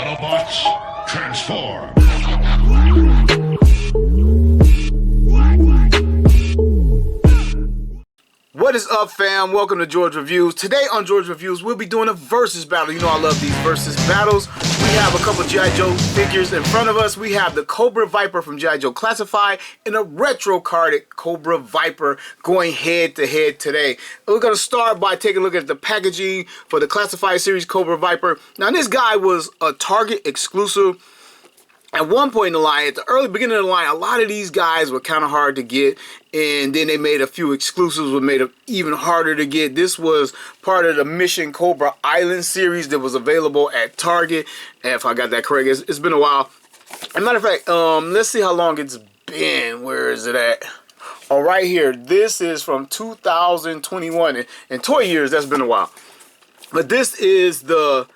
Autobots, transform! What is up, fam? Welcome to George Reviews. Today on George Reviews, we'll be doing a versus battle. You know I love these versus battles. We have a couple G.I. Joe figures in front of us. We have the Cobra Viper from G.I. Joe Classified and a retro carded Cobra Viper going head to head today. We're going to start by taking a look at the packaging for the Classified series Cobra Viper. Now, this guy was a Target exclusive. At one point in the line, at the early beginning of the line, a lot of these guys were kind of hard to get, and then they made a few exclusives that made them even harder to get. This was part of the Mission Cobra Island series that was available at Target, and if I got that correct. It's been a while. As a matter of fact, let's see how long it's been. Where is it at? Oh, right here. This is from 2021. In toy years, that's been a while. But this is the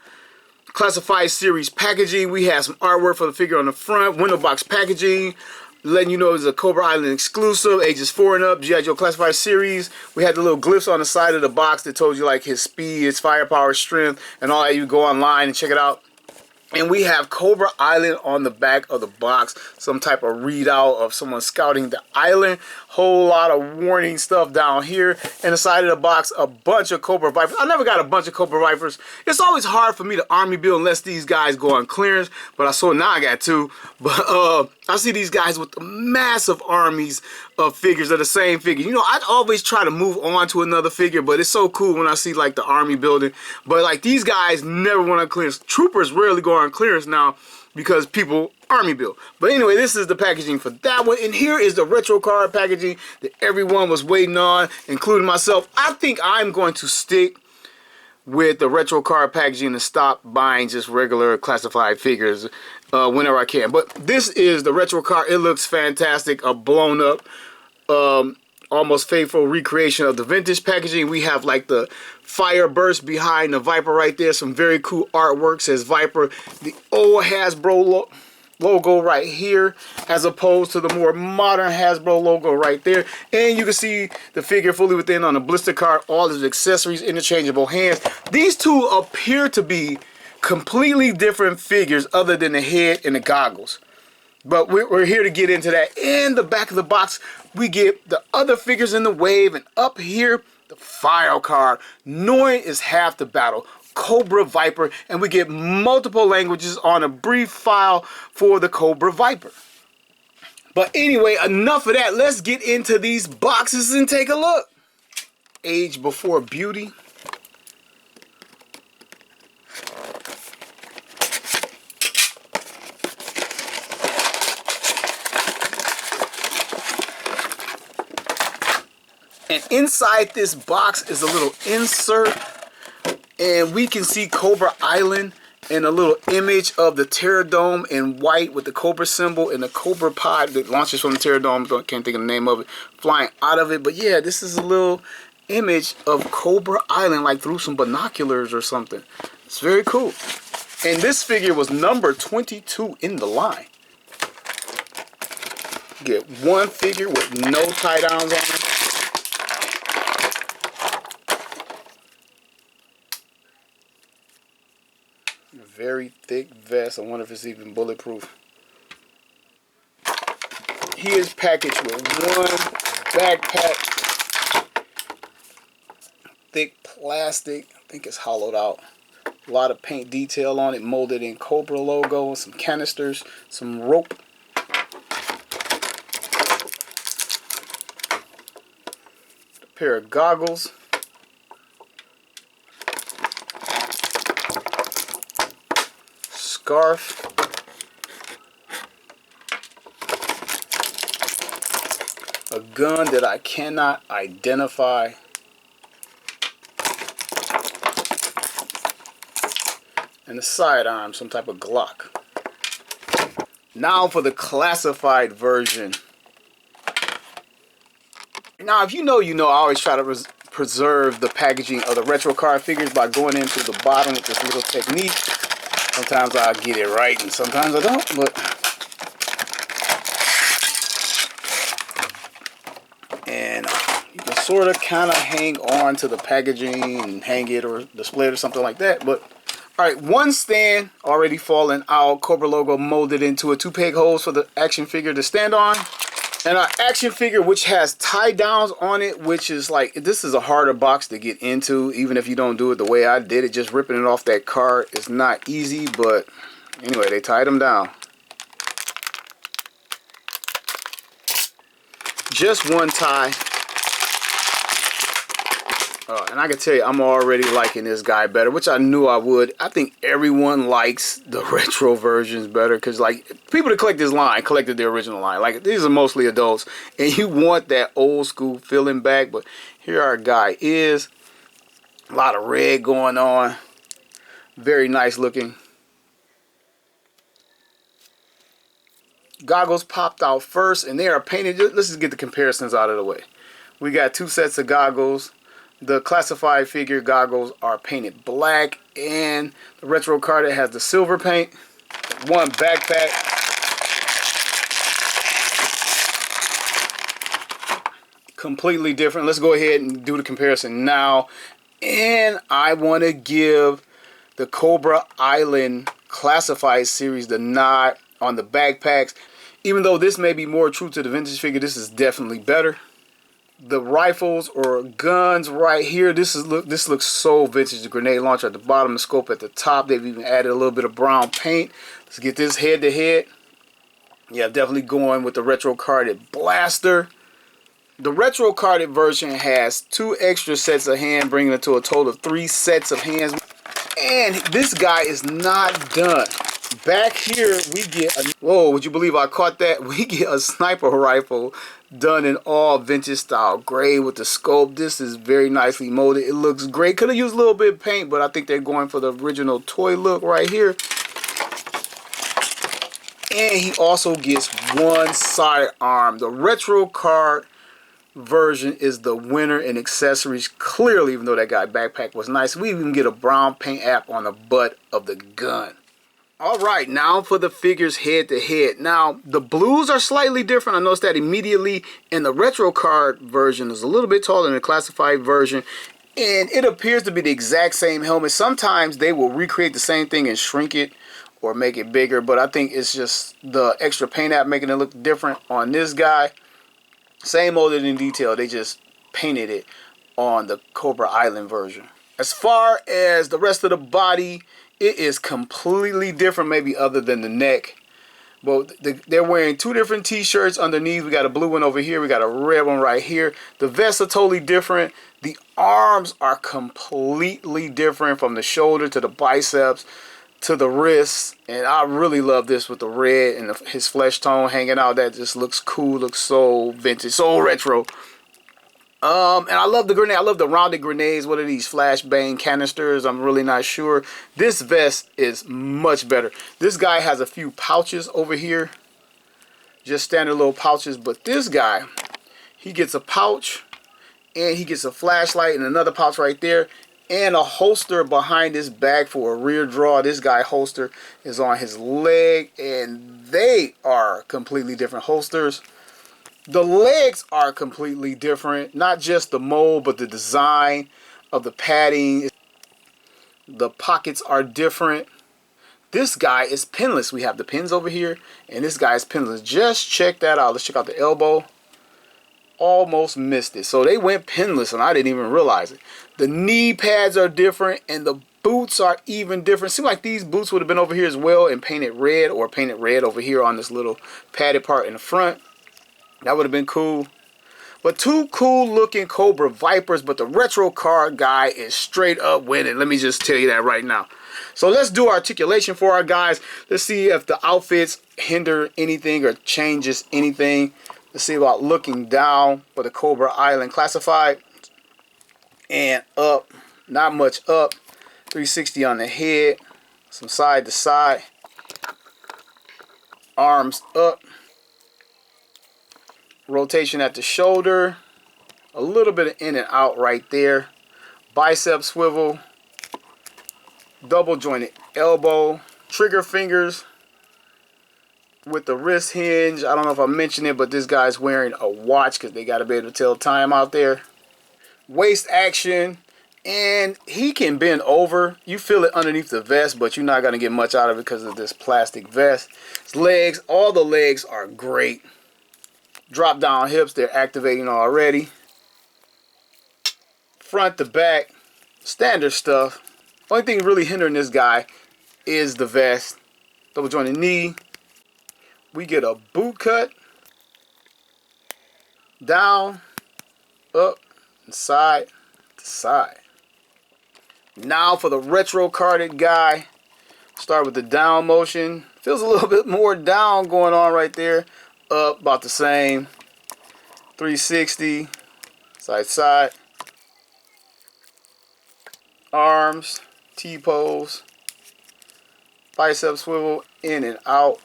Classified series packaging. We have some artwork for the figure on the front, window box packaging, letting you know it's a Cobra Island exclusive, ages 4 and up, G.I. Joe Classified series. We had the little glyphs on the side of the box that told you like his speed, his firepower, strength, and all that. You go online and check it out. And we have Cobra Island on the back of the box, some type of readout of someone scouting the island. Whole lot of warning stuff down here. And the side of the box, a bunch of Cobra Vipers. I never got a bunch of Cobra Vipers. It's always hard for me to army build unless these guys go on clearance. But I saw now I got two. But I see these guys with massive armies of figures of the same figure. You know, I always try to move on to another figure, but it's so cool when I see like the army building. But like these guys never went on clearance. Troopers rarely go on clearance now because people army build. But anyway, this is the packaging for that one. And here is the retro card packaging that everyone was waiting on, including myself. I think I'm going to stick with the retro card packaging and stop buying just regular classified figures whenever I can. But this is the retro card. It looks fantastic. A blown up, almost faithful recreation of the vintage packaging. We have like the fire burst behind the Viper right there. Some very cool artwork. Says Viper. The old Hasbro logo right here, as opposed to the more modern Hasbro logo right there. And you can see the figure fully within on the blister card, all his accessories, interchangeable hands. These two appear to be completely different figures other than the head and the goggles. But we're here to get into that. In the back of the box, we get the other figures in the wave, and up here, the file card. Knowing is half the battle. Cobra Viper, and we get multiple languages on a brief file for the Cobra Viper. But anyway, enough of that. Let's get into these boxes and take a look. Age before beauty. And inside this box is a little insert. And we can see Cobra Island and a little image of the Terradome in white with the Cobra symbol and the Cobra pod that launches from the Terradome. Can't think of the name of it. Flying out of it. But yeah, this is a little image of Cobra Island, like through some binoculars or something. It's very cool. And this figure was number 22 in the line. Get one figure with no tie downs on it. Very thick vest. I wonder if it's even bulletproof. He is packaged with one backpack. Thick plastic. I think it's hollowed out. A lot of paint detail on it. Molded in Cobra logo. Some canisters. Some rope. A pair of goggles. Scarf, a gun that I cannot identify, and a sidearm, some type of Glock. Now for the classified version. Now, if you know, I always try to preserve the packaging of the retro card figures by going into the bottom with this little technique. Sometimes I get it right and sometimes I don't, but and you can sort of kind of hang on to the packaging and hang it or display it or something like that, but Alright, one stand already falling out. Cobra logo molded into it. 2 peg holes for the action figure to stand on. And our action figure, which has tie downs on it, which is like, this is a harder box to get into, even if you don't do it the way I did it. Just ripping it off that card is not easy, but anyway, they tied them down. Just one tie. And I can tell you, I'm already liking this guy better, which I knew I would. I think everyone likes the retro versions better because, like, people that collect this line collected the original line. Like, these are mostly adults, and you want that old school feeling back. But here our guy is. A lot of red going on. Very nice looking. Goggles popped out first, and they are painted. Let's just get the comparisons out of the way. We got 2 sets of goggles. The classified figure goggles are painted black, and the retro card that has the silver paint. One backpack. Completely different. Let's go ahead and do the comparison now. And I want to give the Cobra Island classified series the nod on the backpacks. Even though this may be more true to the vintage figure, this is definitely better. The rifles or guns right here, this looks so vintage. The grenade launcher at the bottom, the scope at the top. They've even added a little bit of brown paint. Let's get this head to head. Yeah, definitely going with the retro carded blaster. The retro carded version has 2 extra sets of hands, bringing it to a total of 3 sets of hands. And this guy is not done. Back here we get a, whoa, would you believe I caught that? We get a sniper rifle done in all vintage style gray with the scope. This is very nicely molded. It looks great. Could have used a little bit of paint, but I think they're going for the original toy look right here. And he also gets 1 sidearm. The retro card version is the winner in accessories, clearly, even though that guy backpack was nice. We even get a brown paint app on the butt of the gun. Alright, now for the figures head to head. Now, the blues are slightly different. I noticed that immediately. And the retro card version is a little bit taller than the classified version. And it appears to be the exact same helmet. Sometimes they will recreate the same thing and shrink it or make it bigger. But I think it's just the extra paint app making it look different on this guy. Same molded in detail. They just painted it on the Cobra Island version. As far as the rest of the body, it is completely different, maybe other than the neck. But they're wearing 2 different t-shirts underneath. We got a blue one over here. We got a red one right here. The vests are totally different. The arms are completely different from the shoulder to the biceps to the wrists. And I really love this with the red and his flesh tone hanging out. That just looks cool. Looks so vintage, so retro. And I love the grenade. I love the rounded grenades. What are these? Flashbang canisters? I'm really not sure. This vest is much better. This guy has a few pouches over here. Just standard little pouches. But this guy, he gets a pouch. And he gets a flashlight and another pouch right there. And a holster behind his back for a rear draw. This guy holster is on his leg. And they are completely different holsters. The legs are completely different, not just the mold, but the design of the padding. The pockets are different. This guy is pinless. We have the pins over here, and this guy is pinless. Just check that out. Let's check out the elbow. Almost missed it. So they went pinless, and I didn't even realize it. The knee pads are different, and the boots are even different. Seems like these boots would have been over here as well and painted red, or painted red over here on this little padded part in the front. That would have been cool. But 2 cool looking Cobra Vipers, but the retro card guy is straight up winning. Let me just tell you that right now. So let's do articulation for our guys. Let's see if the outfits hinder anything or changes anything. Let's see about looking down for the Cobra Island classified. And up, not much up. 360 on the head. Some side to side. Arms up. Rotation at the shoulder, a little bit of in and out right there. Bicep swivel, double jointed elbow, trigger fingers with the wrist hinge. I don't know if I mentioned it, but this guy's wearing a watch because they got to be able to tell time out there. Waist action And he can bend over. You feel it underneath the vest, but you're not going to get much out of it because of this plastic vest. His legs, all the legs are great. Drop down hips, they're activating already. Front to back, standard stuff. Only thing really hindering this guy is the vest. Double jointed knee. We get a boot cut. Down, up, and side to side. Now for the retro carded guy. Start with the down motion. Feels a little bit more down going on right there. Up, about the same. 360, side to side. Arms, T-pose. Bicep swivel, in and out.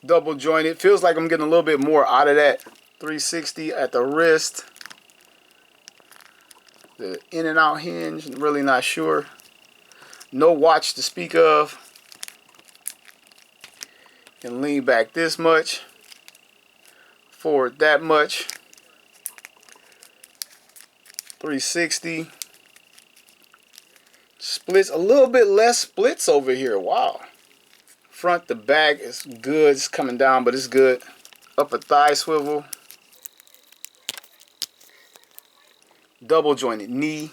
Double jointed. Feels like I'm getting a little bit more out of that. 360 at the wrist. The in and out hinge, really not sure. No watch to speak of. Can lean back this much. Forward that much. 360. Splits, a little bit less splits over here. Wow. Front to back is good. It's coming down, but it's good. Upper thigh swivel. Double jointed knee.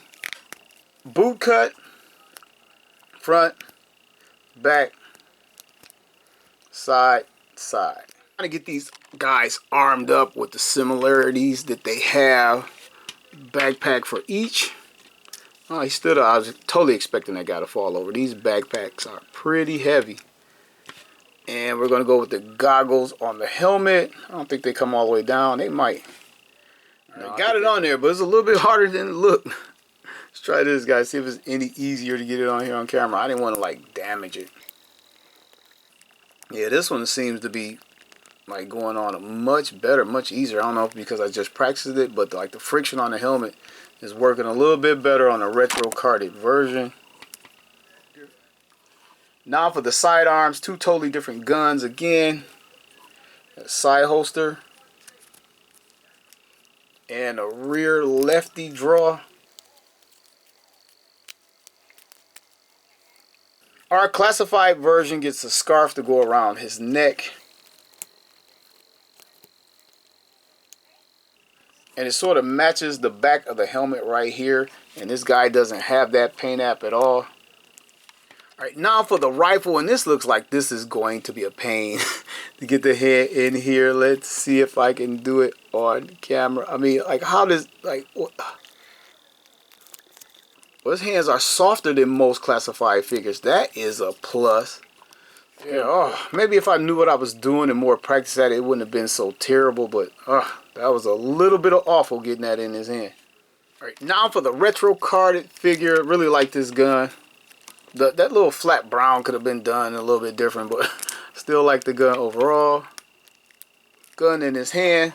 Boot cut. Front, back, side, side. Trying to get these guys armed up with the similarities that they have. Backpack for each. Oh, he stood up. I was totally expecting that guy to fall over. These backpacks are pretty heavy. And we're going to go with the goggles on the helmet. I don't think they come all the way down. They might. No, I got it on there, but it's a little bit harder than it looked. Let's try this, guys. See if it's any easier to get it on here on camera. I didn't want to, like, damage it. Yeah, this one seems to be, like, going on much better, much easier. I don't know if because I just practiced it, but, like, the friction on the helmet is working a little bit better on the retro carded version. Now for the sidearms, two totally different guns again. A side holster. And a rear lefty draw. Our classified version gets a scarf to go around his neck. And it sort of matches the back of the helmet right here. And this guy doesn't have that paint app at all. Alright, now for the rifle. And this looks like this is going to be a pain to get the head in here. Let's see if I can do it on camera. I mean, like, how does, like, what? Well, his hands are softer than most classified figures. That is a plus. Yeah, oh, maybe if I knew what I was doing and more practice at it, it wouldn't have been so terrible. But that was a little bit of awful getting that in his hand. All right, now for the retro carded figure. Really like this gun. That little flat brown could have been done a little bit different, but still like the gun overall. Gun in his hand.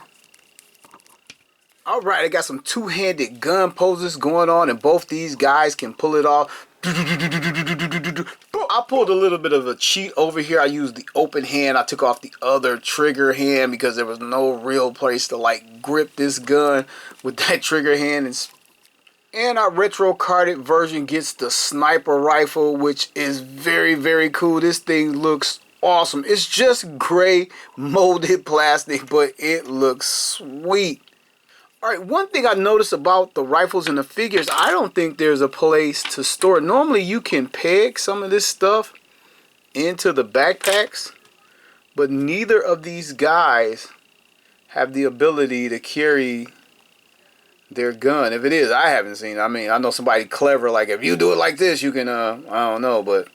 Alright, I got some two-handed gun poses going on, and both these guys can pull it off. I pulled a little bit of a cheat over here. I used the open hand. I took off the other trigger hand because there was no real place to, like, grip this gun with that trigger hand. And our retro carded version gets the sniper rifle, which is very, very cool. This thing looks awesome. It's just gray molded plastic, but it looks sweet. Alright, one thing I noticed about the rifles and the figures, I don't think there's a place to store it. Normally you can peg some of this stuff into the backpacks, but neither of these guys have the ability to carry their gun. If it is, I haven't seen it. I mean, I know somebody clever, like, if you do it like this, you can, I don't know, but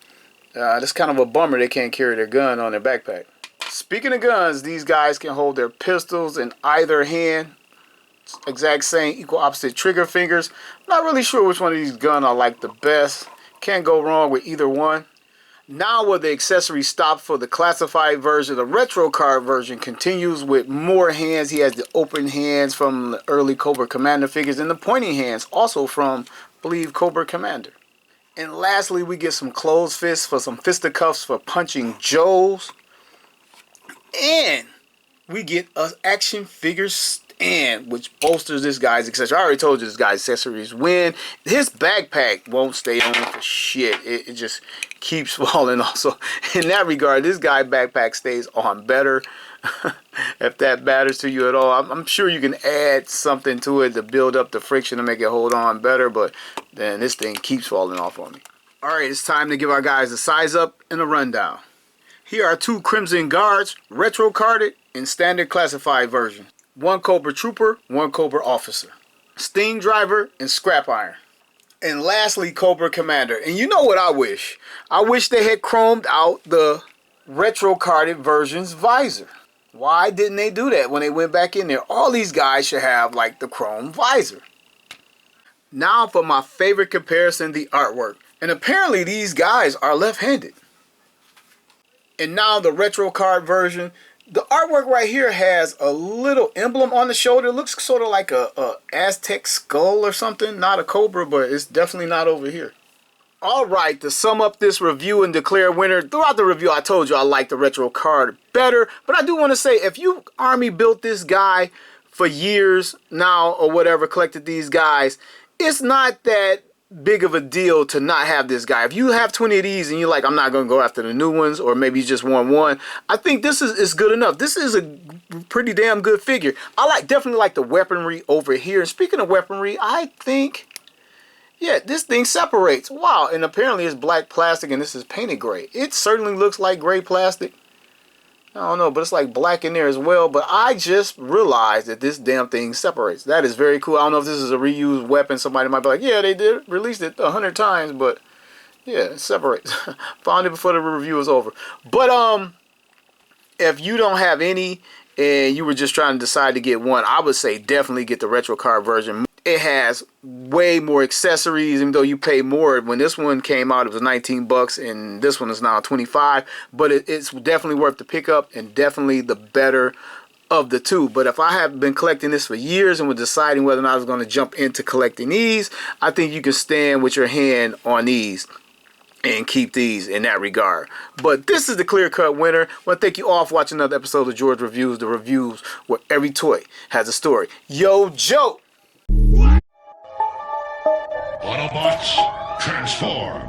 it's kind of a bummer they can't carry their gun on their backpack. Speaking of guns, these guys can hold their pistols in either hand. Exact same equal opposite trigger fingers. Not really sure which one of these guns I like the best. Can't go wrong with either one. Now where the accessories stop for the classified version, the retro card version continues with more hands. He has the open hands from the early Cobra Commander figures and the pointing hands also from, I believe, Cobra Commander. And lastly, we get some closed fists for some fisticuffs for punching Joes. And we get an action figure and which bolsters this guy's accessories. I already told you this guy's accessories win. His backpack won't stay on for shit. It just keeps falling off. So in that regard, this guy backpack stays on better. If that matters to you at all, I'm sure you can add something to it to build up the friction to make it hold on better, but then this thing keeps falling off on me. Alright, it's time to give our guys a size up and a rundown. Here are 2 Crimson Guards, retro carded and standard classified version. 1 Cobra Trooper, 1 Cobra Officer. Sting Driver and Scrap Iron. And lastly, Cobra Commander. And you know what I wish? I wish they had chromed out the retro carded version's visor. Why didn't they do that when they went back in there? All these guys should have like the chrome visor. Now for my favorite comparison, the artwork. And apparently these guys are left-handed. And now the retro card version. The artwork right here has a little emblem on the shoulder. It looks sort of like a Aztec skull or something. Not a cobra, but it's definitely not over here. Alright, to sum up this review and declare winner, throughout the review I told you I like the retro card better, but I do want to say if you army built this guy for years now or whatever, collected these guys, it's not that big of a deal to not have this guy. If you have 20 of these and you're like, I'm not going to go after the new ones, or maybe you just want one, I think this is good enough. This is a pretty damn good figure. I definitely like the weaponry over here. And speaking of weaponry, I think, yeah, this thing separates. Wow, and apparently it's black plastic and this is painted gray. It certainly looks like gray plastic. I don't know, but it's like black in there as well. But I just realized that this damn thing separates. That is very cool. I don't know if this is a reused weapon. Somebody might be like, yeah, they did released it 100 times, but yeah, it separates. Found it before the review was over. But if you don't have any and you were just trying to decide to get one, I would say definitely get the retro card version. It has way more accessories, even though you pay more. When this one came out, it was 19 bucks, and this one is now 25. But it's definitely worth the pickup, and definitely the better of the two. But if I have been collecting this for years and was deciding whether or not I was going to jump into collecting these, I think you can stand with your hand on these and keep these in that regard. But this is the clear-cut winner. I want to thank you all for watching another episode of George Reviews, the reviews where every toy has a story. Yo, Joe! Autobots, transform!